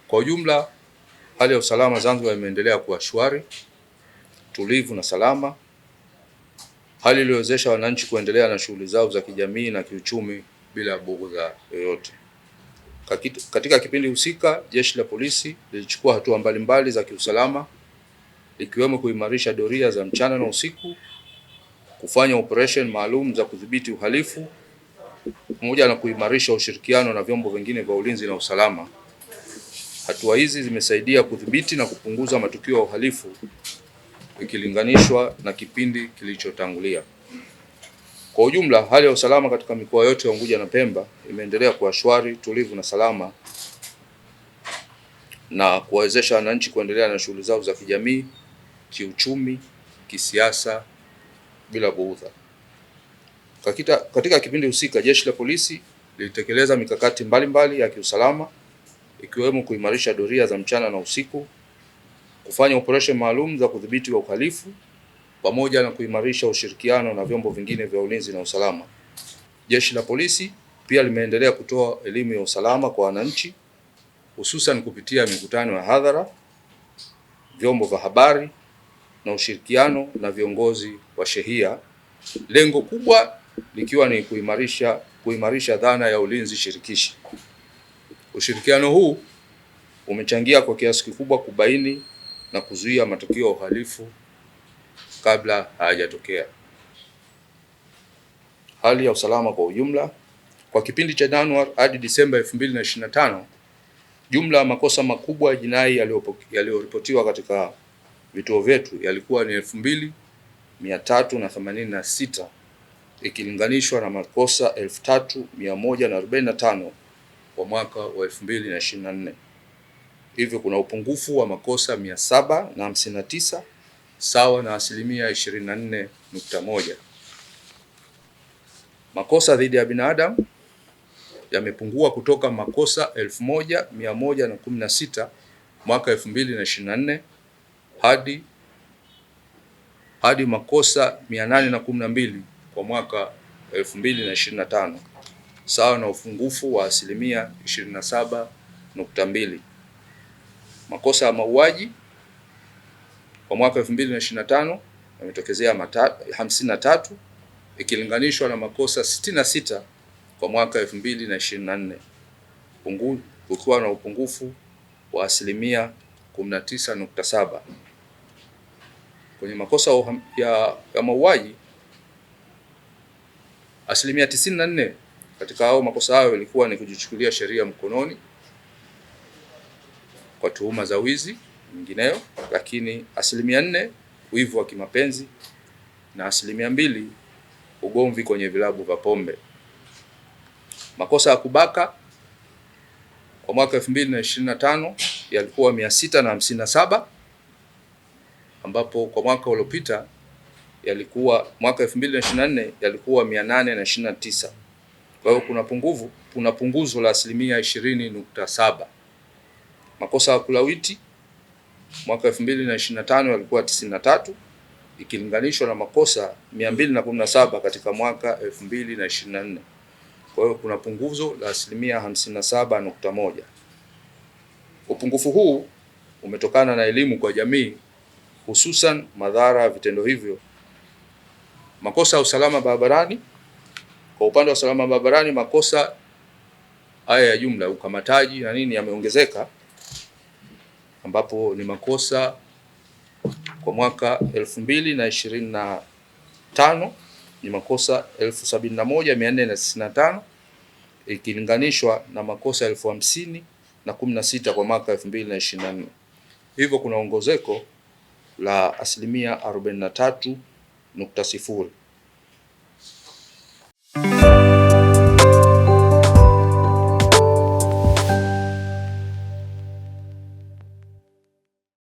Kwa ujumla, hali ya usalama Zanzibar imeendelea kuwa shwari, tulivu na salama, hali iliyowezesha wananchi kuendelea na shughuli zao za kijamii na kiuchumi bila bughudha yoyote. Katika kipindi husika, Jeshi la Polisi lilichukua hatua mbalimbali za kiusalama ikiwemo kuimarisha doria za mchana na usiku, kufanya operation maalum za kudhibiti uhalifu, pamoja na kuimarisha ushirikiano na vyombo vingine vya ulinzi na usalama. Hatua hizi zimesaidia kudhibiti na kupunguza matukio ya uhalifu ikilinganishwa na kipindi kilichotangulia. Kwa ujumla, hali ya usalama katika mikoa yote ya Unguja na Pemba imeendelea kuwa shwari, tulivu na salama na kuwawezesha wananchi kuendelea na shughuli zao za kijamii, kiuchumi, kisiasa bila bughudha. Katika kipindi husika, Jeshi la Polisi lilitekeleza mikakati mbalimbali ya kiusalama ikiwemo kuimarisha doria za mchana na usiku, kufanya operation maalum za kudhibiti uhalifu pamoja na kuimarisha ushirikiano na vyombo vingine vya ulinzi na usalama. Jeshi la Polisi pia limeendelea kutoa elimu ya usalama kwa wananchi, hususan kupitia mikutano ya hadhara, vyombo vya habari na ushirikiano na viongozi wa shehia, lengo kubwa likiwa ni kuimarisha dhana ya ulinzi shirikishi. Ushirikiano huu umechangia kwa kiasi kikubwa kubaini na kuzuia matukio ya uhalifu kabla hayajatokea. Hali ya usalama kwa ujumla kwa kipindi cha Januari hadi Disemba 2025, jumla ya makosa makubwa ya jinai yaliyoripotiwa katika vituo vyetu yalikuwa ni 2386 ikilinganishwa na makosa 3145 kwa mwaka wa 2024. Hivyo kuna upungufu wa makosa 759 sawa na 24.1%. Makosa dhidi ya binadamu yamepungua kutoka makosa 1116 mwaka 2024 hadi makosa 812 kwa mwaka 2025 sawa na upungufu wa 27.2%. Makosa ya mauaji kwa mwaka 2025 yametokezea 53 ikilinganishwa na makosa 66 kwa mwaka 2024, ukiwa na upungufu wa 19.7%. Kwenye makosa ya mauaji, 94% katika hao makosa hayo ilikuwa ni kujichukulia sheria mkononi kwa tuhuma za wizi nyingineyo, lakini 4% wivu wa kimapenzi na 2% ugomvi kwenye vilabu vya pombe. Makosa ya kubaka kwa mwaka 2025 yalikuwa 657 ambapo kwa mwaka uliopita mwaka 2024 yalikuwa 829. Kwa hiyo kuna punguzo la 20.7%. Makosa ya kulawiti mwaka 2025 yalikuwa 93 ikilinganishwa na makosa 217 katika mwaka 2024. Kwa hiyo kuna punguzo la 57.1%. Upungufu huu umetokana na elimu kwa jamii, hususan madhara ya vitendo hivyo. Makosa ya usalama barabarani, kwa upande wa usalama barabarani, makosa haya ya jumla ukamataji na nini yameongezeka, ambapo ni makosa kwa mwaka 2025 ni makosa 71,495 ikilinganishwa na makosa 50,016 kwa mwaka 2024. Hivyo kuna ongezeko la 43.0%.